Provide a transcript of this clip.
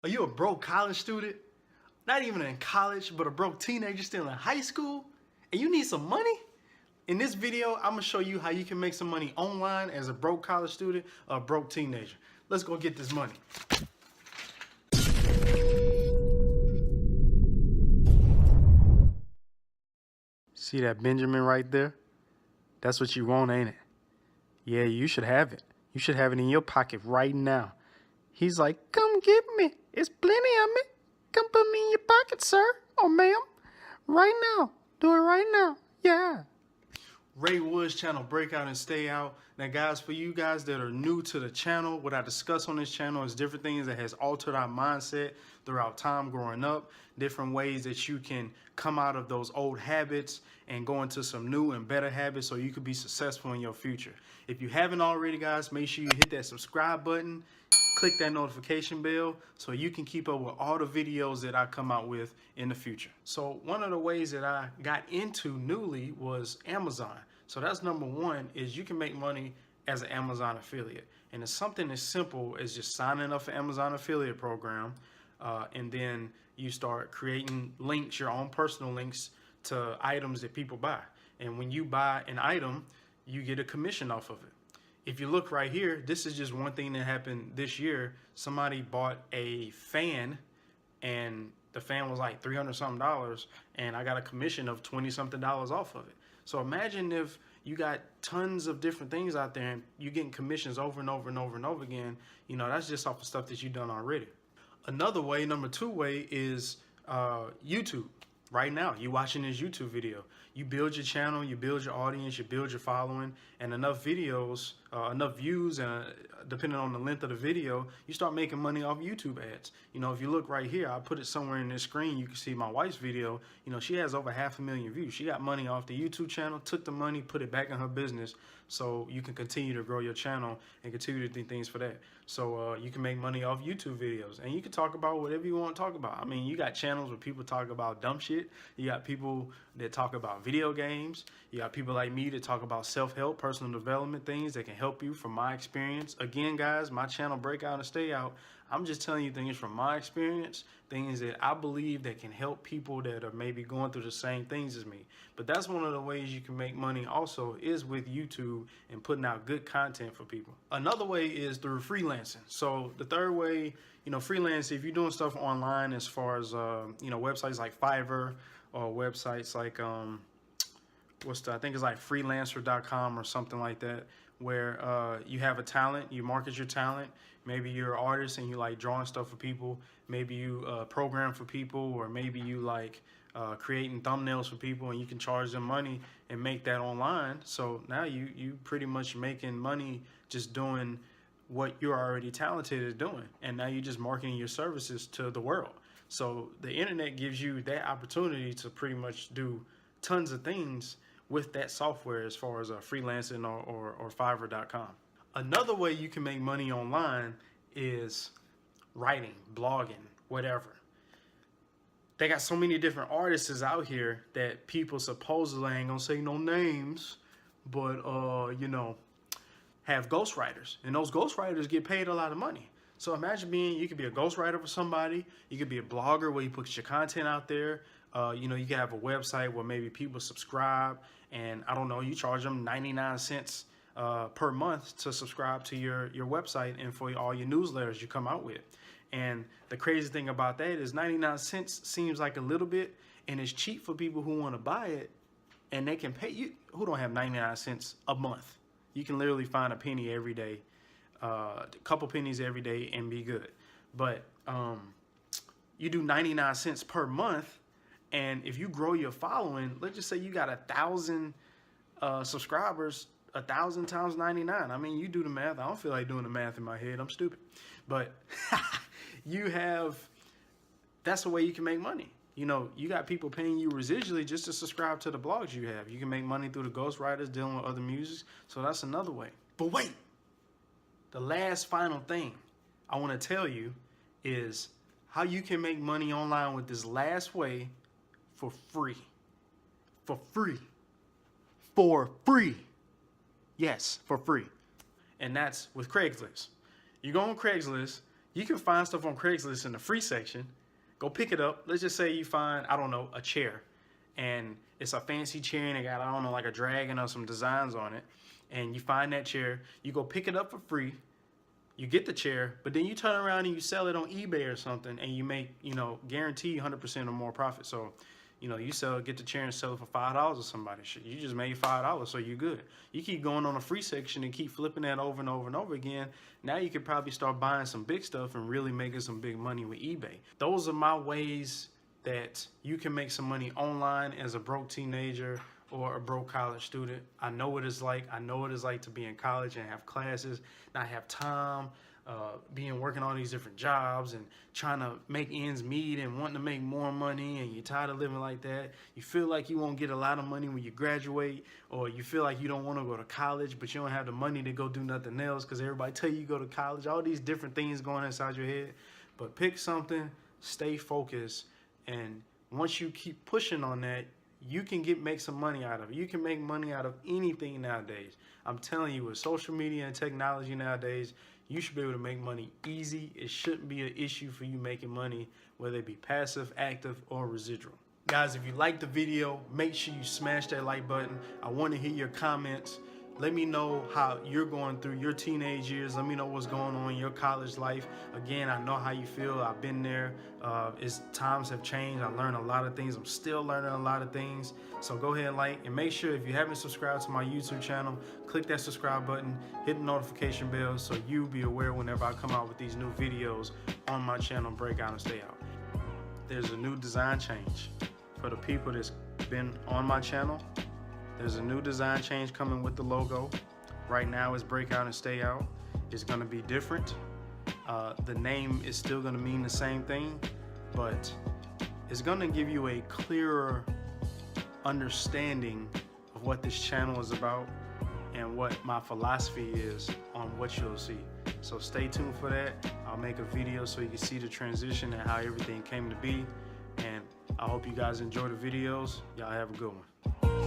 Are you a broke college student? Not even in college, but a broke teenager still in high school? And you need some money? In this video, I'm gonna show you how you can make some money online as a broke college student or a broke teenager. Let's go get this money. See that Benjamin right there? That's what you want, ain't it? Yeah, you should have it. You should have it in your pocket right now. He's like, come get me. It's plenty of me. Come put me in your pocket, sir or ma'am. Right now. Do it right now. Yeah. Ray Wood's channel, Breakout and Stay Out. Now, guys, for you guys that are new to the channel, what I discuss on this channel is different things that has altered our mindset throughout time growing up, different ways that you can come out of those old habits and go into some new and better habits so you can be successful in your future. If you haven't already, guys, make sure you hit that subscribe button, click that notification bell so you can keep up with all the videos that I come out with in the future. So one of the ways that I got into newly was Amazon. So that's number one, is you can make money as an Amazon affiliate. And it's something as simple as just signing up for Amazon affiliate program. And then you start creating links, your own personal links to items that people buy. And when you buy an item, you get a commission off of it. If you look right here, this is just one thing that happened this year. Somebody bought a fan and the fan was like $300 something, and I got a commission of $20 something off of it. So imagine if you got tons of different things out there and you're getting commissions over and over and over and over again. You know, that's just off of stuff that you've done already. Another way, number two way, is YouTube. Right now, you're watching this YouTube video. You build your channel, you build your audience, you build your following, and enough videos, enough views, and depending on the length of the video, you start making money off YouTube ads. You know, if you look right here, I put it somewhere in this screen, you can see my wife's video. You know, she has over 500,000 views. She got money off the YouTube channel, took the money, put it back in her business, so you can continue to grow your channel and continue to do things for that. So you can make money off YouTube videos, and you can talk about whatever you want to talk about. I mean, you got channels where people talk about dumb shit. You got people that talk about video games. You got people like me that talk about self-help, personal development, things that can help you from my experience. Again, guys, my channel, Breakout and Stay Out, I'm just telling you things from my experience, things that I believe that can help people that are maybe going through the same things as me. But that's one of the ways you can make money also, is with YouTube and putting out good content for people. Another way is through freelancing. So the third way, you know, freelance, if you're doing stuff online as far as, you know, websites like Fiverr or websites like, I think it's like freelancer.com or something like that, where you have a talent, you market your talent. Maybe you're an artist and you like drawing stuff for people. Maybe you program for people, or maybe you like creating thumbnails for people, and you can charge them money and make that online. So now you pretty much making money just doing what you're already talented at doing. And now you're just marketing your services to the world. So the internet gives you that opportunity to pretty much do tons of things with that software as far as freelancing or Fiverr.com. Another way you can make money online is writing, blogging, whatever. They got so many different artists out here that people supposedly, ain't gonna say no names, but you know, have ghostwriters, and those ghostwriters get paid a lot of money. So imagine you could be a ghostwriter for somebody, you could be a blogger where you put your content out there. You know, you can have a website where maybe people subscribe, and I don't know, you charge them 99 cents per month to subscribe to your website and for all your newsletters you come out with. And the crazy thing about that is 99 cents seems like a little bit, and it's cheap for people who want to buy it, and they can pay you who don't have 99 cents a month. You can literally find a penny every day, a couple pennies every day, and be good. But you do 99 cents per month, and if you grow your following, let's just say you got 1,000 subscribers, 1,000 times 99. I mean, you do the math. I don't feel like doing the math in my head. I'm stupid. But that's the way you can make money. You know, you got people paying you residually just to subscribe to the blogs you have. You can make money through the ghostwriters dealing with other music. So that's another way. But wait, the last final thing I want to tell you is how you can make money online with this last way for free. For free. For free. Yes, for free. And that's with Craigslist. You go on Craigslist, You can find stuff on Craigslist in the free section. Go pick it up. Let's just say you find, I don't know, a chair. And it's a fancy chair and it got, I don't know, like a dragon or some designs on it. And you find that chair. You go pick it up for free. You get the chair, but then you turn around and you sell it on eBay or something, and you make, guarantee 100% or more profit. So, you get the chair and sell it for $5 to somebody. Shit, you just made $5, so you're good. You keep going on a free section and keep flipping that over and over and over again. Now you could probably start buying some big stuff and really making some big money with eBay. Those are my ways that you can make some money online as a broke teenager or a broke college student. I know what it's like. I know what it's like to be in college and have classes, not have time, working all these different jobs and trying to make ends meet and wanting to make more money, and you're tired of living like that. You feel like you won't get a lot of money when you graduate, or you feel like you don't want to go to college, but you don't have the money to go do nothing else because everybody tell you go to college. All these different things going inside your head. But pick something, stay focused, and once you keep pushing on that, you can make some money out of it. You can make money out of anything nowadays. I'm telling you, with social media and technology nowadays, you should be able to make money easy. It shouldn't be an issue for you making money, whether it be passive, active, or residual. Guys, if you liked the video, make sure you smash that like button. I want to hear your comments. Let me know how you're going through your teenage years. Let me know what's going on in your college life. Again, I know how you feel. I've been there. Times have changed. I learned a lot of things. I'm still learning a lot of things. So go ahead and like, and make sure if you haven't subscribed to my YouTube channel, click that subscribe button, hit the notification bell so you'll be aware whenever I come out with these new videos on my channel, Breakout and Stay Out. There's a new design change for the people that's been on my channel. There's a new design change coming with the logo. Right now it's Breakout and Stay Out. It's gonna be different. The name is still gonna mean the same thing, but it's gonna give you a clearer understanding of what this channel is about and what my philosophy is on what you'll see. So stay tuned for that. I'll make a video so you can see the transition and how everything came to be. And I hope you guys enjoy the videos. Y'all have a good one.